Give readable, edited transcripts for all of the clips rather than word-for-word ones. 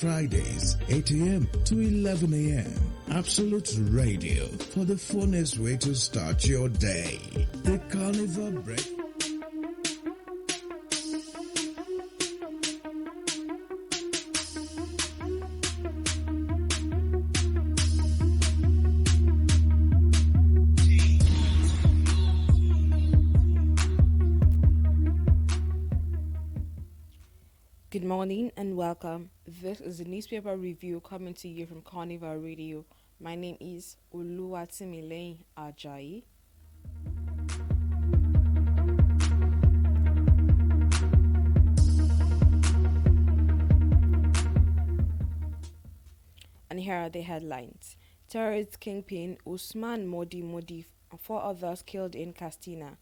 Fridays, 8 a.m. to 11 a.m. Absolute Radio for the funnest way to start your day. The Carnival Break. Good morning and welcome. This is a newspaper review coming to you from Carnival Radio. My name is Oluwatimileyin Ajayi. And here are the headlines. Terrorist kingpin Usman Modi and 4 others killed in Castina.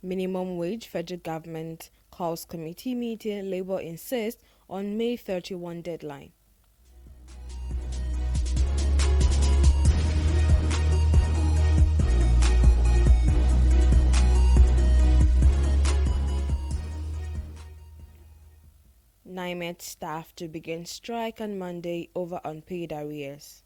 Minimum wage, federal government calls committee meeting, Labour insists on May 31 deadline. NIMET staff to begin strike on Monday over unpaid arrears.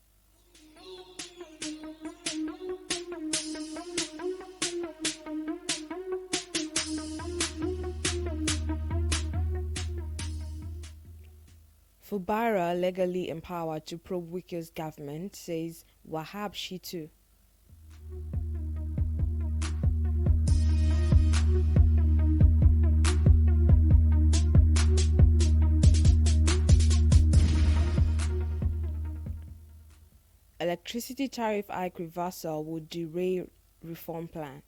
Fubara legally empowered to probe Wiki's government, says Wahab Shitu. Electricity tariff hike reversal would derail reform plan.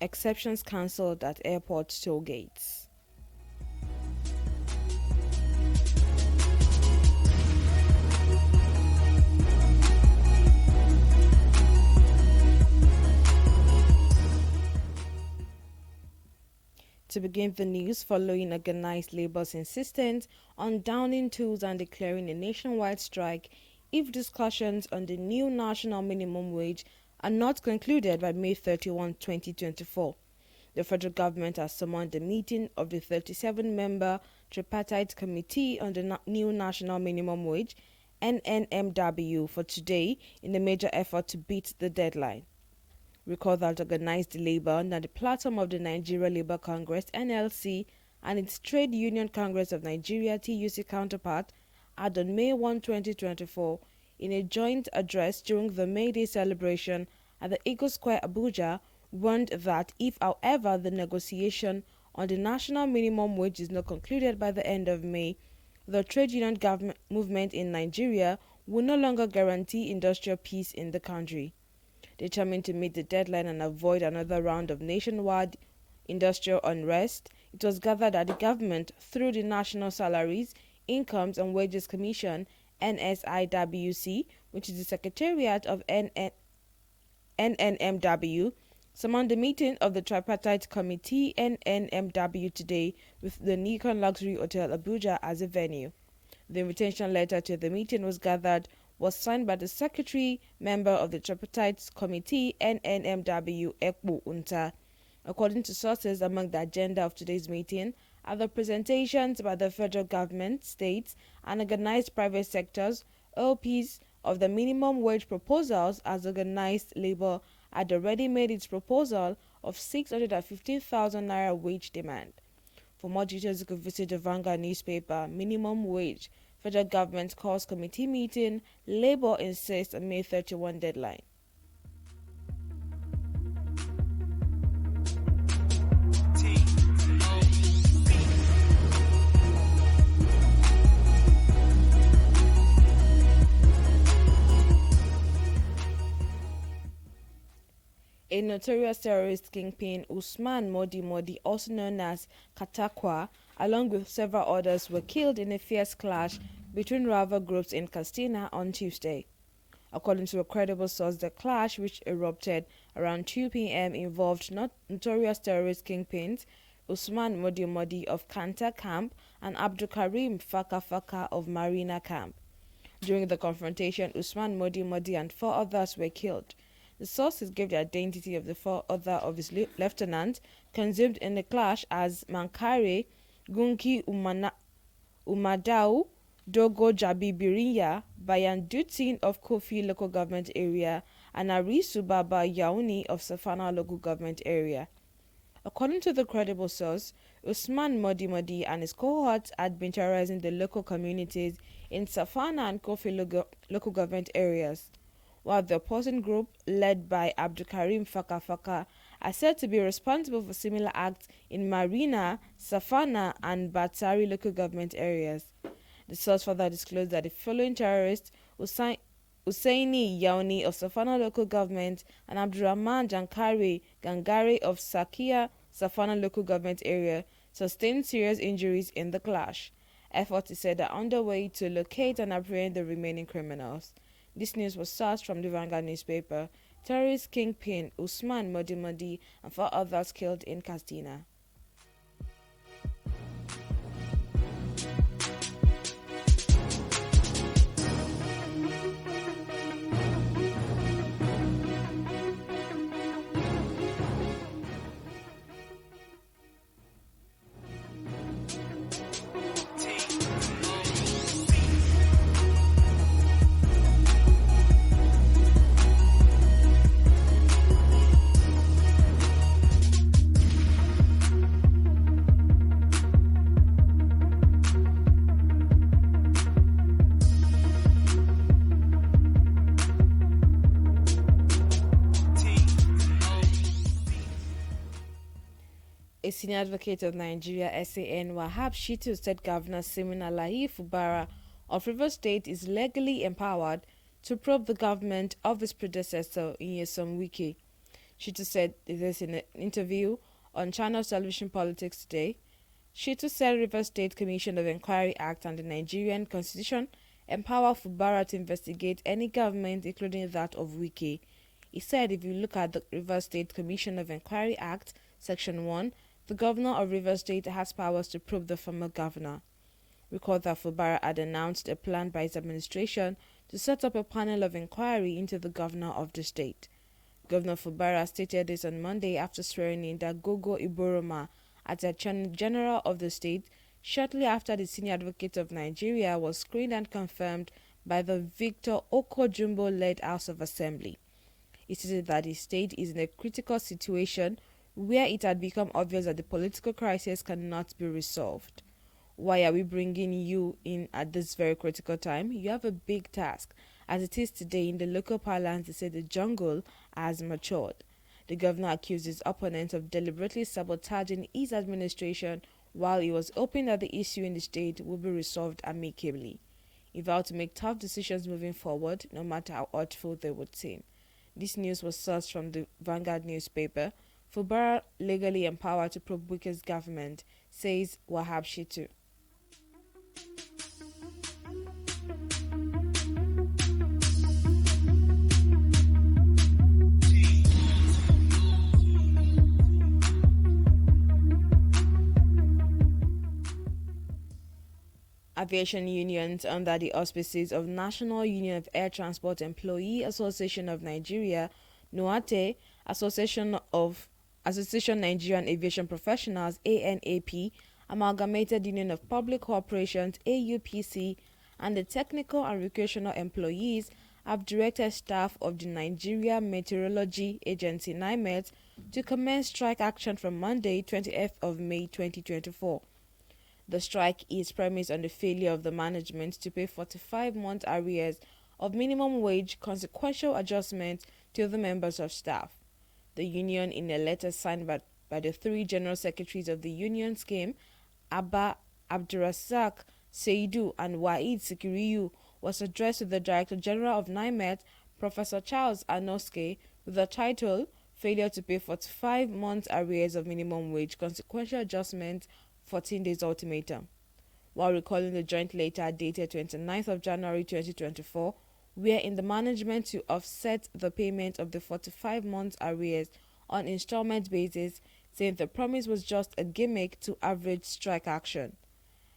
Exceptions cancelled at airport toll gates. To begin the news, following organized labor's insistence on downing tools and declaring a nationwide strike if discussions on the new national minimum wage are not concluded by May 31, 2024. The federal government has summoned a meeting of the 37-member tripartite committee on the new national minimum wage, NNMW, for today in a major effort to beat the deadline. Recall that organized labor under the platform of the Nigeria Labour Congress, NLC, and its Trade Union Congress of Nigeria, TUC counterpart, had on May 1, 2024, in a joint address during the May Day celebration at the Eagle Square, Abuja, warned that if, however, the negotiation on the national minimum wage is not concluded by the end of May, the trade union government movement in Nigeria will no longer guarantee industrial peace in the country. Determined to meet the deadline and avoid another round of nationwide industrial unrest, it was gathered that the government, through the National Salaries, Incomes and Wages Commission, NSIWC, which is the secretariat of NNMW, summoned the meeting of the tripartite committee NNMW today with the Nikon Luxury Hotel Abuja as a venue. The invitation letter to the meeting was signed by the secretary member of the tripartite committee NNMW, Ekpo Unta. According to sources, among the agenda of today's meeting are the presentations by the federal government, states, and organized private sectors, LPs, of the minimum wage proposals, as organized labor had already made its proposal of 615,000 naira wage demand. For more details, you can visit the Vanguard newspaper. Minimum wage, federal government calls committee meeting, Labour insists on May 31 deadline. A notorious terrorist kingpin, Usman Modi, also known as Katakwa, along with several others, were killed in a fierce clash between rival groups in Castina on Tuesday. According to a credible source, the clash, which erupted around 2 p.m., involved notorious terrorist kingpins Usman Modi Modi of Kanta Camp and Abdul Karim Faka Faka of Marina Camp. During the confrontation, Usman Modi Modi and 4 others were killed. The sources gave the identity of the 4 other of his lieutenants consumed in the clash as Mankare, Gunki Umadau, Dogo Jabi Birinya, Bayan Dutin of Kofi local government area, and Arisu Baba Yauni of Safana local government area. According to the credible source, Usman Modi Modi and his cohorts had been terrorizing the local communities in Safana and Kofi local government areas, while the opposing group, led by Abdul Karim Faka Faka, are said to be responsible for similar acts in Marina, Safana, and Batari local government areas. The source further disclosed that the following terrorists, Usaini Yauni of Safana local government and Abdurrahman Gangare of Sakia, Safana local government area, sustained serious injuries in the clash. Efforts, he said, are underway to locate and apprehend the remaining criminals. This news was sourced from the Vanguard newspaper. Terrorist kingpin Usman Modi Modi and 4 others killed in Katsina. A senior advocate of Nigeria, SAN, Wahab Shitu, said Governor Siminalayi Fubara of Rivers State is legally empowered to probe the government of his predecessor, Nyesom Wike. Shitu said this in an interview on Channel Television Politics Today. Shitu said Rivers State Commission of Inquiry Act and the Nigerian Constitution empower Fubara to investigate any government, including that of Wike. He said if you look at the Rivers State Commission of Inquiry Act, Section 1, the governor of Rivers State has powers to probe the former governor. Recall that Fubara had announced a plan by his administration to set up a panel of inquiry into the governor of the state. Governor Fubara stated this on Monday after swearing in Dagogo Iboroma as the Attorney General of the state, shortly after the Senior Advocate of Nigeria was screened and confirmed by the Victor Oko-Jumbo-led House of Assembly. He stated that the state is in a critical situation where it had become obvious that the political crisis cannot be resolved. Why are we bringing you in at this very critical time? You have a big task. As it is today in the local parlance, they say the jungle has matured. The governor accused his opponents of deliberately sabotaging his administration while he was hoping that the issue in the state would be resolved amicably. He vowed to make tough decisions moving forward, no matter how hurtful they would seem. This news was sourced from the Vanguard newspaper. Fubara legally empowered to probe Wike's government, says Wahab Shitu. Aviation unions under the auspices of National Union of Air Transport Employee Association of Nigeria, NUATE, Association Nigerian Aviation Professionals, ANAP, Amalgamated Union of Public Corporations, AUPC, and the Technical and Recreational Employees have directed staff of the Nigeria Meteorology Agency, NIMET, to commence strike action from Monday, 20th of May 2024. The strike is premised on the failure of the management to pay 45-month arrears of minimum wage, consequential adjustments to the members of staff. The union, in a letter signed by the 3 general secretaries of the union scheme, Abba Abdurrazak Seidu and Waid Sikiriyu, was addressed to the Director General of NIMET, Professor Charles Anoske, with the title Failure to Pay 45 Months Arrears of Minimum Wage, Consequential Adjustment, 14 Days Ultimatum. While recalling the joint letter dated 29th of January 2024, wherein the management to offset the payment of the 45 months arrears on installment basis, saying the promise was just a gimmick to average strike action.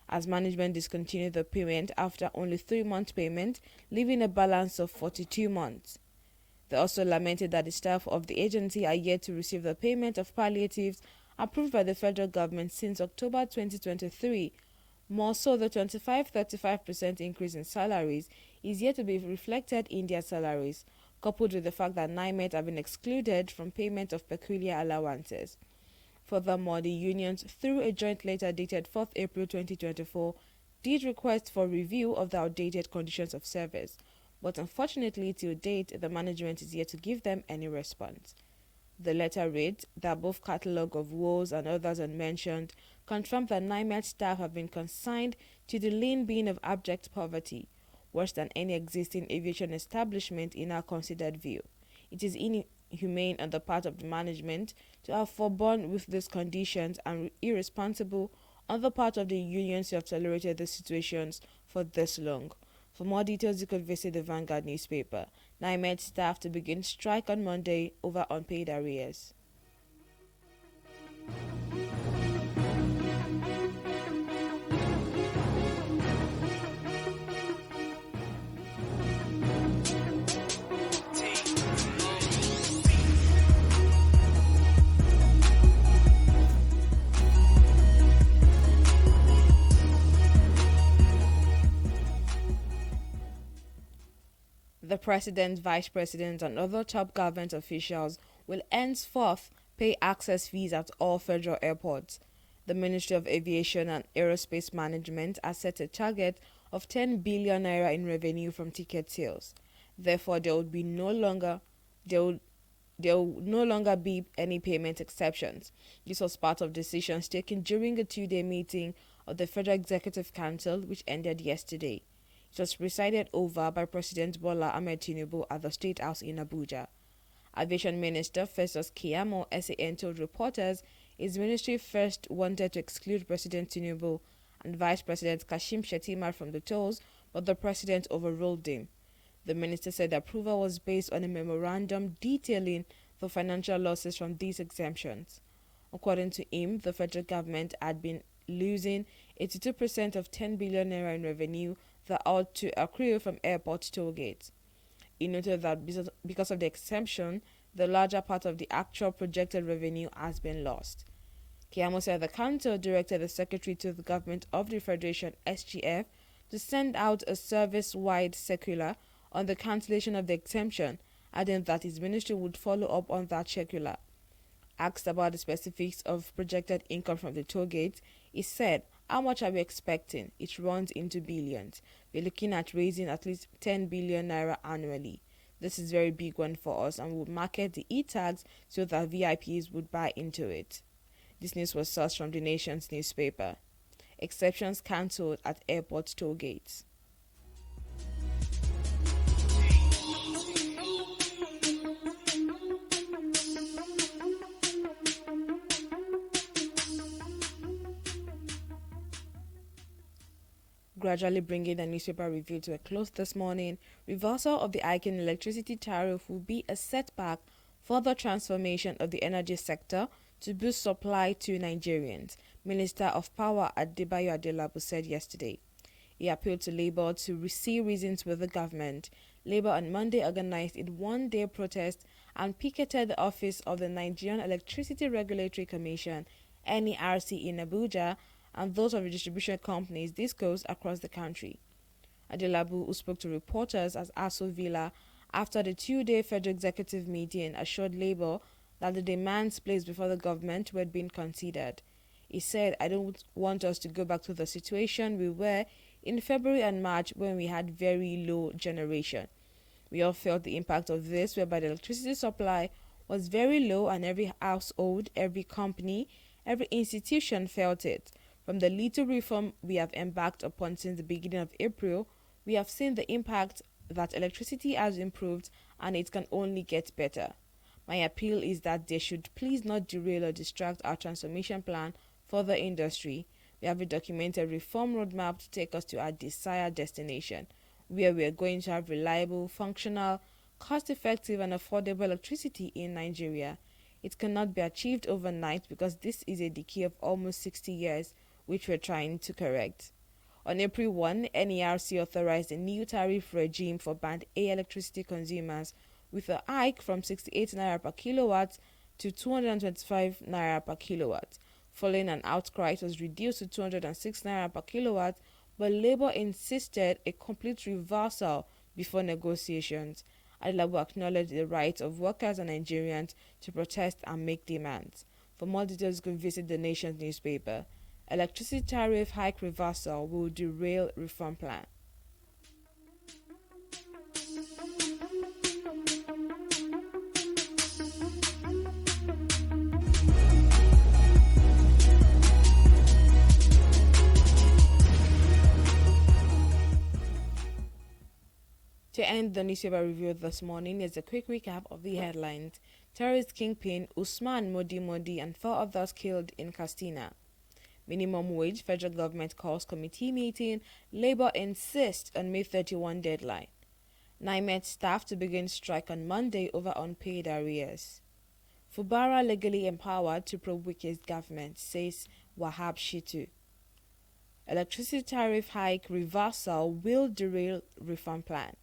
As management discontinued the payment after only 3 months payment, leaving a balance of 42 months. They also lamented that the staff of the agency are yet to receive the payment of palliatives approved by the federal government since October 2023. More so, the 25-35% increase in salaries is yet to be reflected in their salaries, coupled with the fact that NIMET have been excluded from payment of peculiar allowances. Furthermore, the unions, through a joint letter dated 4th April 2024, did request for review of the outdated conditions of service, but unfortunately, till date, the management is yet to give them any response. The letter reads that both catalogue of woes and others unmentioned confirm that NIMET staff have been consigned to the lean bin of abject poverty, worse than any existing aviation establishment in our considered view. It is inhumane on the part of the management to have forborne with these conditions and irresponsible on the part of the unions who have tolerated the situations for this long. For more details, you could visit the Vanguard newspaper. NIMET staff to begin strike on Monday over unpaid arrears. The President, Vice President, and other top government officials will henceforth pay access fees at all federal airports. The Ministry of Aviation and Aerospace Management has set a target of 10 billion naira in revenue from ticket sales. Therefore, there will no longer be any payment exceptions. This was part of decisions taken during a 2-day meeting of the Federal Executive Council, which ended yesterday. It was presided over by President Bola Ahmed Tinubu at the State House in Abuja. Aviation Minister Festus Keyamo SAN told reporters his ministry first wanted to exclude President Tinubu and Vice President Kashim Shettima from the tolls, but the president overruled him. The minister said the approval was based on a memorandum detailing the financial losses from these exemptions. According to him, the federal government had been losing 82% of 10 billion naira in revenue that ought to accrue from airport toll gates. He noted that because of the exemption, the larger part of the actual projected revenue has been lost. Keyamo said the council directed the secretary to the government of the Federation SGF to send out a service-wide circular on the cancellation of the exemption, adding that his ministry would follow up on that circular. Asked about the specifics of projected income from the toll gates, he said, "How much are we expecting? It runs into billions. We're looking at raising at least 10 billion naira annually. This is a very big one for us, and we would market the e-tags so that VIPs would buy into it." This news was sourced from the Nation's newspaper. Exceptions cancelled at airport toll gates. Gradually bringing the newspaper review to a close this morning, reversal of the hike in electricity tariff will be a setback for the transformation of the energy sector to boost supply to Nigerians, Minister of Power Adebayo Adelabu said yesterday. He appealed to Labour to see reasons with the government. Labour on Monday organized a one-day protest and picketed the office of the Nigerian Electricity Regulatory Commission, NERC, in Abuja, and those of the distribution companies discos across the country. Adelabu, who spoke to reporters at Aso Villa after the 2-day federal executive meeting, assured Labour that the demands placed before the government were being considered. He said, "I don't want us to go back to the situation we were in February and March when we had very low generation. We all felt the impact of this, whereby the electricity supply was very low and every household, every company, every institution felt it. From the little reform we have embarked upon since the beginning of April, we have seen the impact that electricity has improved and it can only get better. My appeal is that they should please not derail or distract our transformation plan for the industry. We have a documented reform roadmap to take us to our desired destination. where we are going to have reliable, functional, cost-effective and affordable electricity in Nigeria. It cannot be achieved overnight because this is a decay of almost 60 years, which we're trying to correct. On April 1, NERC authorized a new tariff regime for Band A electricity consumers with a hike from 68 naira per kilowatt to 225 naira per kilowatt. Following an outcry, it was reduced to 206 naira per kilowatt, but Labour insisted a complete reversal before negotiations. Adelabu acknowledged the right of workers and Nigerians to protest and make demands. For more details, you can visit the nation's newspaper. Electricity tariff hike reversal will derail reform plan. To end the newspaper review this morning is a quick recap of the headlines. Terrorist kingpin Usman Modi and 4 others killed in Castina. Minimum wage, federal government calls committee meeting. Labour insists on May 31 deadline. NIMET staff to begin strike on Monday over unpaid arrears. Fubara legally empowered to probe Wiki's government, says Wahab Shitu. Electricity tariff hike reversal will derail reform plan.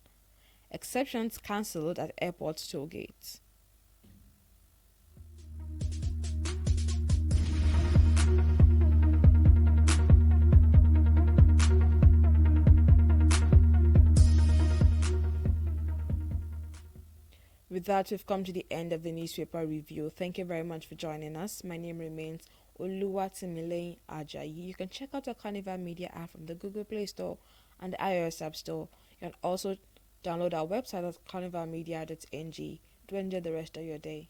Exceptions cancelled at airport toll gates. With that, we've come to the end of the newspaper review. Thank you very much for joining us. My name remains Oluwatimileyin Ajayi. You can check out the Carnival Media app from the Google Play Store and the iOS App Store. You can also download our website at carnivalmedia.ng to enjoy the rest of your day.